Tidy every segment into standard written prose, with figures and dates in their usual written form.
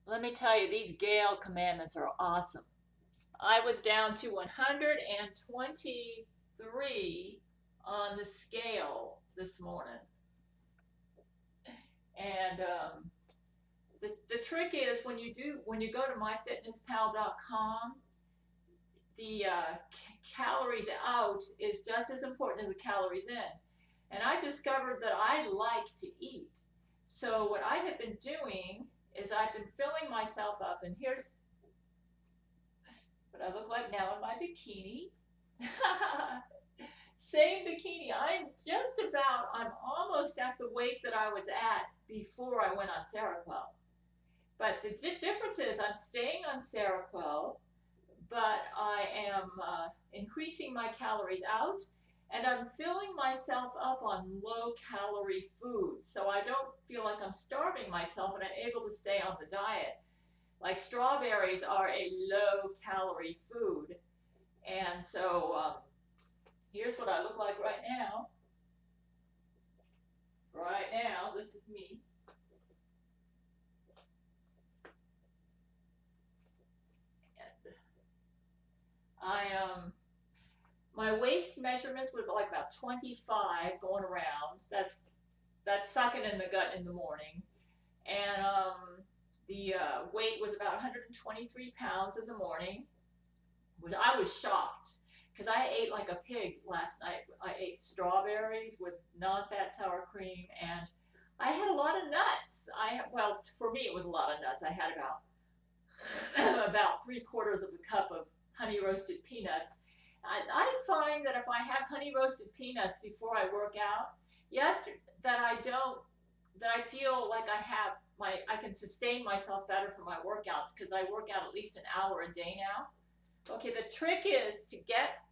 Let me tell you, these Gail commandments are awesome. I was down to 123 on the scale this morning. And the trick is when you go to myfitnesspal.com, the calories out is just as important as the calories in. And I discovered that I like to eat. So what I have been doing is I've been filling myself up, and here's what I look like now in my bikini. Same bikini. I'm almost at the weight that I was at before I went on Seroquel. But the difference is I'm staying on Seroquel, but I am increasing my calories out, and I'm filling myself up on low calorie foods. So I don't feel like I'm starving myself, and I'm able to stay on the diet. Like strawberries are a low calorie food. And so here's what I look like right now. Right now, this is me. And my waist measurements were like about 25 going around. That's sucking in the gut in the morning. And the weight was about 123 pounds in the morning. Which I was shocked because I ate like a pig last night. I ate strawberries with non-fat sour cream, and I had a lot of nuts. Well, for me it was a lot of nuts. I had about 3/4 of a cup of honey roasted peanuts. I find that if I have honey roasted peanuts before I work out, yes, that I feel like I can sustain myself better for my workouts because I work out at least an hour a day now. Okay, the trick is to get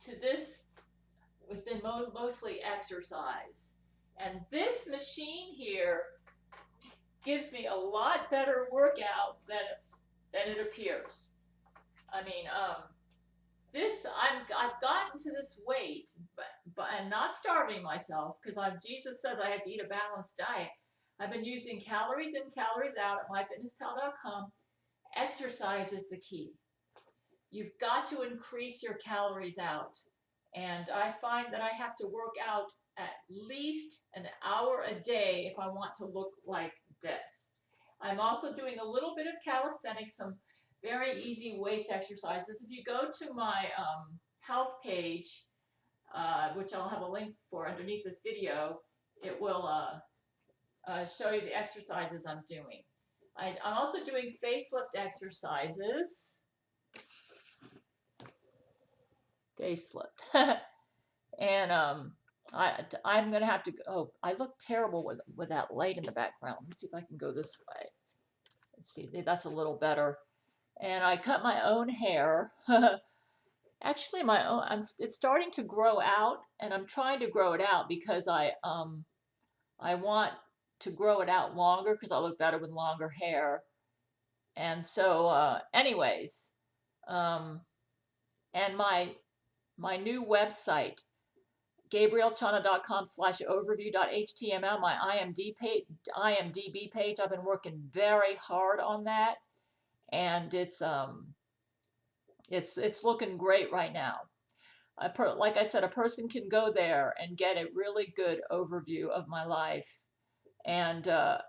to this. It's been mostly exercise, and this machine here gives me a lot better workout than it appears. I mean, I've gotten to this weight, but I'm not starving myself because Jesus says I have to eat a balanced diet. I've been using calories in, calories out at myfitnesspal.com. Exercise is the key. You've got to increase your calories out. And I find that I have to work out at least an hour a day if I want to look like this. I'm also doing a little bit of calisthenics, some very easy waist exercises. If you go to my health page, which I'll have a link for underneath this video, it will show you the exercises I'm doing. I'm also doing facelift exercises. Facelift. And I'm gonna have to. Oh, I look terrible with that light in the background. Let me see if I can go this way. Let's see, that's a little better. And I cut my own hair. Actually, my own. It's starting to grow out, and I'm trying to grow it out because I want to grow it out longer because I look better with longer hair. And so, anyways, and my new website, gabrielchana.com/overview.html, my IMDb page. I've been working very hard on that, and it's looking great right now. Like I said, a person can go there and get a really good overview of my life, and I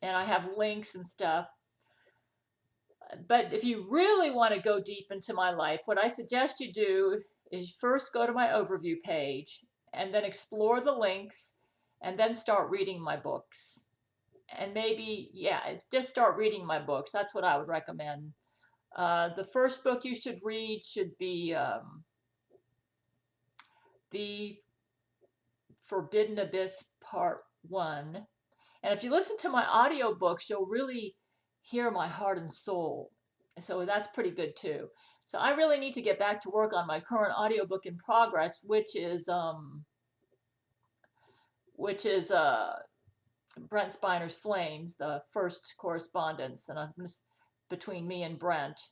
have links and stuff. But if you really want to go deep into my life, what I suggest you do is first go to my overview page and then explore the links and then start reading my books. And maybe, yeah, it's just start reading my books. That's what I would recommend. The first book you should read should be The Forbidden Abyss Part 1. And if you listen to my audiobooks, you'll really hear my heart and soul. So that's pretty good too. So I really need to get back to work on my current audiobook in progress, which is Brent Spiner's Flames, the first correspondence, and between me and Brent,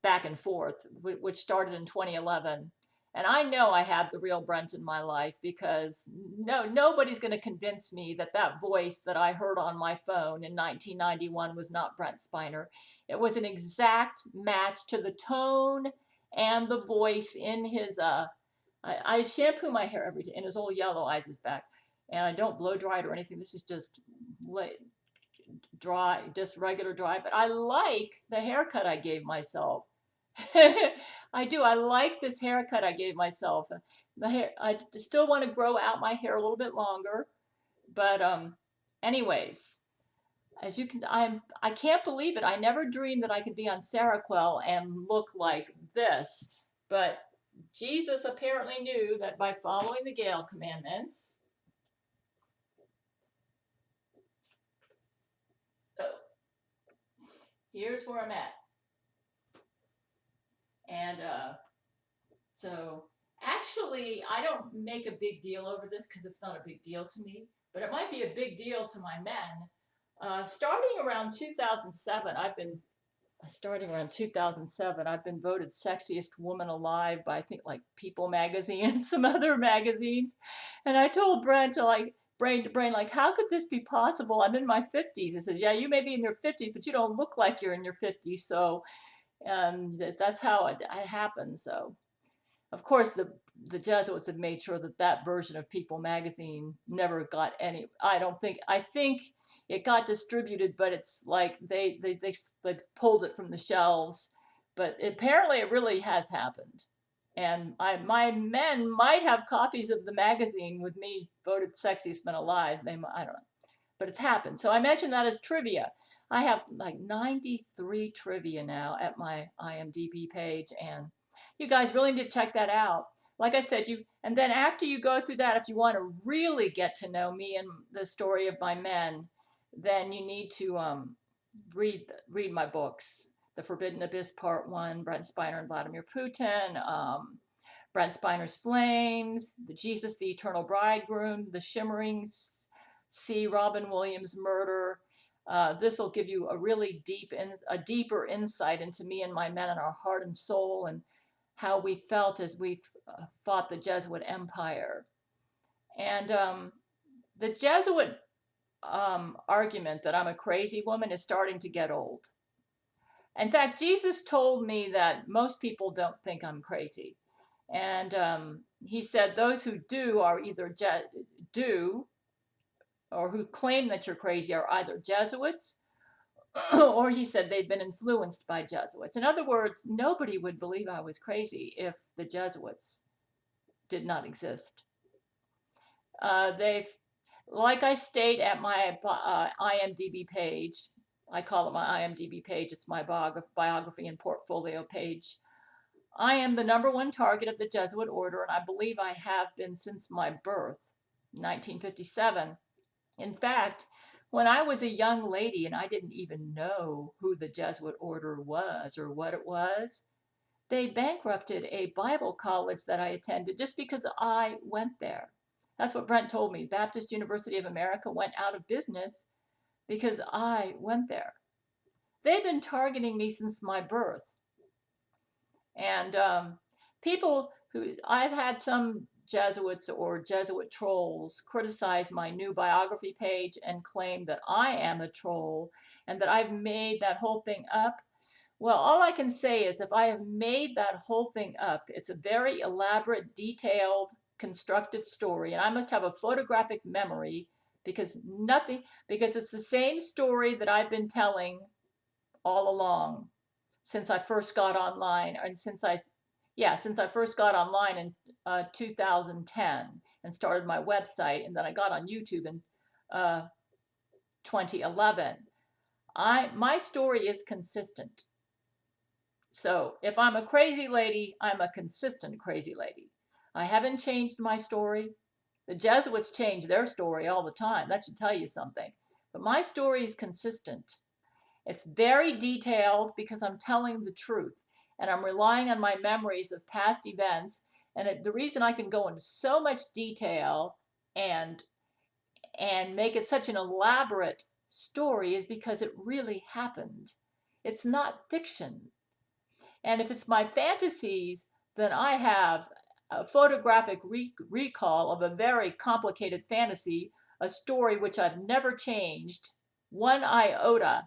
back and forth, which started in 2011. And I know I have the real Brent in my life because nobody's going to convince me that that voice that I heard on my phone in 1991 was not Brent Spiner. It was an exact match to the tone and the voice in his I shampoo my hair every day, and his old yellow eyes is back. And I don't blow dry it or anything. This is just dry, just regular dry. But I like the haircut I gave myself. I do. I like this haircut I gave myself. The hair. I still want to grow out my hair a little bit longer, but anyways, as you can, I can't believe it. I never dreamed that I could be on Seroquel and look like this, but Jesus apparently knew that by following the Gail commandments. So here's where I'm at, and so actually, I don't make a big deal over this because it's not a big deal to me, but it might be a big deal to my men. Starting around 2007, I've been voted sexiest woman alive by I think like People magazine and some other magazines. And I told Brent to like brain to brain, like, how could this be possible? I'm in my 50s. He says, yeah, you may be in your 50s, but you don't look like you're in your 50s. So that's how it happened. So of course, the Jesuits have made sure that that version of People magazine never got any. I think it got distributed, but it's like they pulled it from the shelves. But apparently, it really has happened. And my men might have copies of the magazine with me voted sexiest men alive. I don't know, but it's happened. So I mentioned that as trivia. I have like 93 trivia now at my IMDb page, and you guys really need to check that out. Like I said, and then after you go through that, if you want to really get to know me and the story of my men, then you need to read my books. The Forbidden Abyss Part 1, Brent Spiner and Vladimir Putin, Brent Spiner's Flames, the Jesus, the Eternal Bridegroom, the Shimmering Sea, Robin Williams Murder. This will give you a really deeper insight into me and my men and our heart and soul, and how we felt as we fought the Jesuit Empire. And the Jesuit argument that I'm a crazy woman is starting to get old. In fact, Jesus told me that most people don't think I'm crazy. And he said those who do are either or who claim that you're crazy are either Jesuits, or he said they'd been influenced by Jesuits. In other words, nobody would believe I was crazy if the Jesuits did not exist. Like I state at my IMDb page, I call it my IMDb page, it's my biography and portfolio page. I am the #1 target of the Jesuit order, and I believe I have been since my birth, 1957. In fact, when I was a young lady and I didn't even know who the Jesuit order was or what it was, they bankrupted a Bible college that I attended just because I went there. That's what Brent told me. Baptist University of America went out of business because I went there. They've been targeting me since my birth. And I've had some Jesuits or Jesuit trolls criticize my new biography page and claim that I am a troll and that I've made that whole thing up. Well, all I can say is if I have made that whole thing up, it's a very elaborate, detailed, constructed story, and I must have a photographic memory because it's the same story that I've been telling all along since I first got online, and since I first got online in 2010 and started my website, and then I got on YouTube in 2011. My story is consistent. So if I'm a crazy lady, I'm a consistent crazy lady. I haven't changed my story. The Jesuits change their story all the time. That should tell you something. But my story is consistent. It's very detailed because I'm telling the truth and I'm relying on my memories of past events. And the reason I can go into so much detail and make it such an elaborate story is because it really happened. It's not fiction. And if it's my fantasies, then I have a photographic recall of a very complicated fantasy, a story which I've never changed one iota,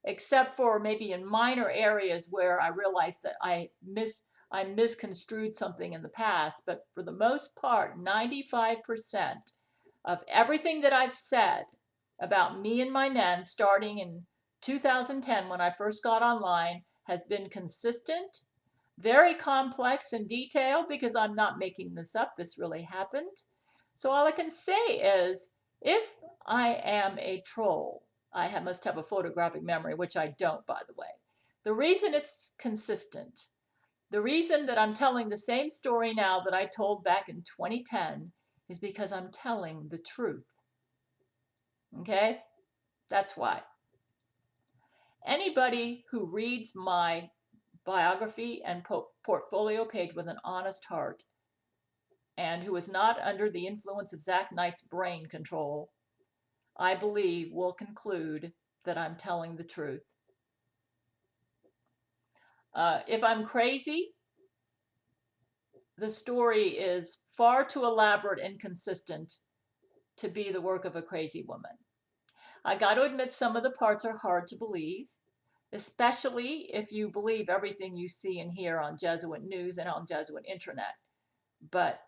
except for maybe in minor areas where I realized that I misconstrued something in the past. But for the most part, 95% of everything that I've said about me and my men starting in 2010 when I first got online has been consistent, very complex and detailed, because I'm not making this up. This really happened. So all I can say is, if I am a troll, I must have a photographic memory, which I don't, by the way. The reason it's consistent, the reason that I'm telling the same story now that I told back in 2010 is because I'm telling the truth. Okay? That's why. Anybody who reads my biography and portfolio page with an honest heart and who is not under the influence of Zach Knight's brain control, I believe will conclude that I'm telling the truth. If I'm crazy, the story is far too elaborate and consistent to be the work of a crazy woman. I got to admit, some of the parts are hard to believe, especially if you believe everything you see and hear on Jesuit news and on Jesuit internet. But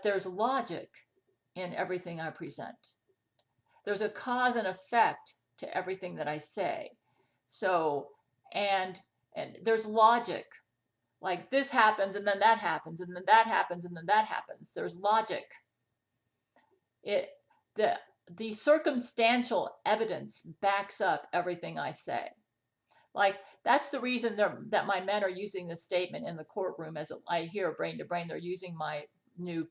there's logic in everything I present. There's a cause and effect to everything that I say. So, and there's logic. Like this happens and then that happens and then that happens and then that happens. There's logic. The circumstantial evidence backs up everything I say. Like, that's the reason that my men are using this statement in the courtroom. As I hear brain to brain, they're using my new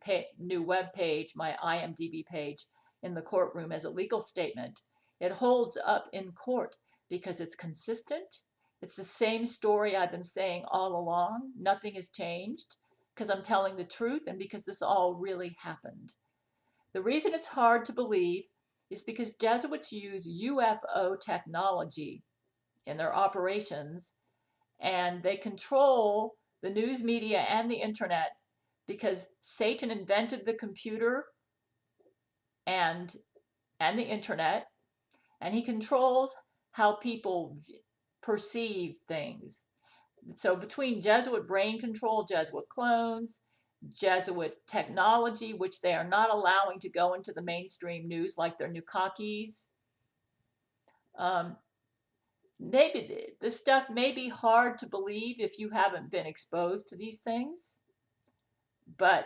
web page, my IMDb page in the courtroom as a legal statement. It holds up in court because it's consistent. It's the same story I've been saying all along. Nothing has changed because I'm telling the truth and because this all really happened. The reason it's hard to believe is because Jesuits use UFO technology in their operations, and they control the news media and the internet because Satan invented the computer and the internet, and he controls how people perceive things. So between Jesuit brain control, Jesuit clones, Jesuit technology, which they are not allowing to go into the mainstream news like their Nukakis, maybe this stuff may be hard to believe if you haven't been exposed to these things, but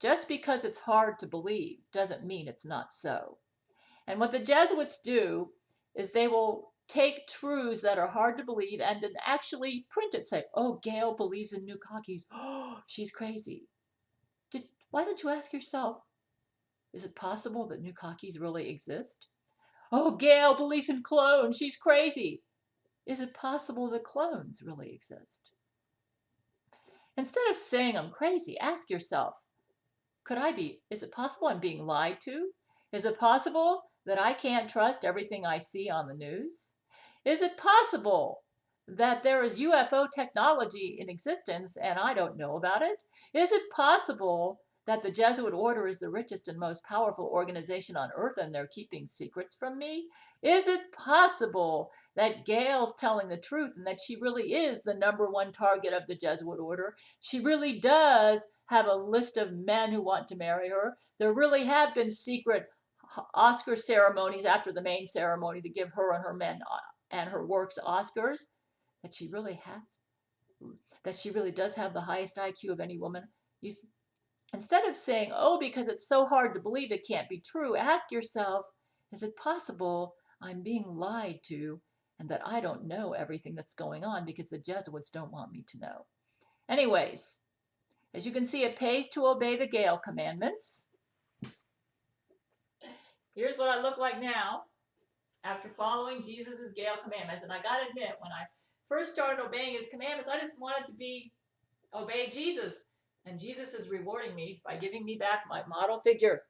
just because it's hard to believe doesn't mean it's not so. And what the Jesuits do is they will take truths that are hard to believe and then actually print it, say, oh, Gail believes in Nukakis. Oh, she's crazy. Why don't you ask yourself, is it possible that Nukakis really exist? Oh, Gail believes in clones. She's crazy. Is it possible that clones really exist? Instead of saying I'm crazy, ask yourself, is it possible I'm being lied to? Is it possible that I can't trust everything I see on the news? Is it possible that there is UFO technology in existence and I don't know about it? Is it possible that the Jesuit order is the richest and most powerful organization on earth and they're keeping secrets from me? Is it possible that Gail's telling the truth and that she really is the #1 target of the Jesuit order? She really does have a list of men who want to marry her. There really have been secret Oscar ceremonies after the main ceremony to give her and her men and her works Oscars. That she really does have the highest IQ of any woman. Instead of saying, oh, because it's so hard to believe it can't be true, ask yourself, is it possible I'm being lied to and that I don't know everything that's going on because the Jesuits don't want me to know? Anyways, as you can see, it pays to obey the Gail commandments. Here's what I look like now after following Jesus' Gail commandments. And I got to admit, when I first started obeying his commandments, I just wanted to obey Jesus. And Jesus is rewarding me by giving me back my model figure.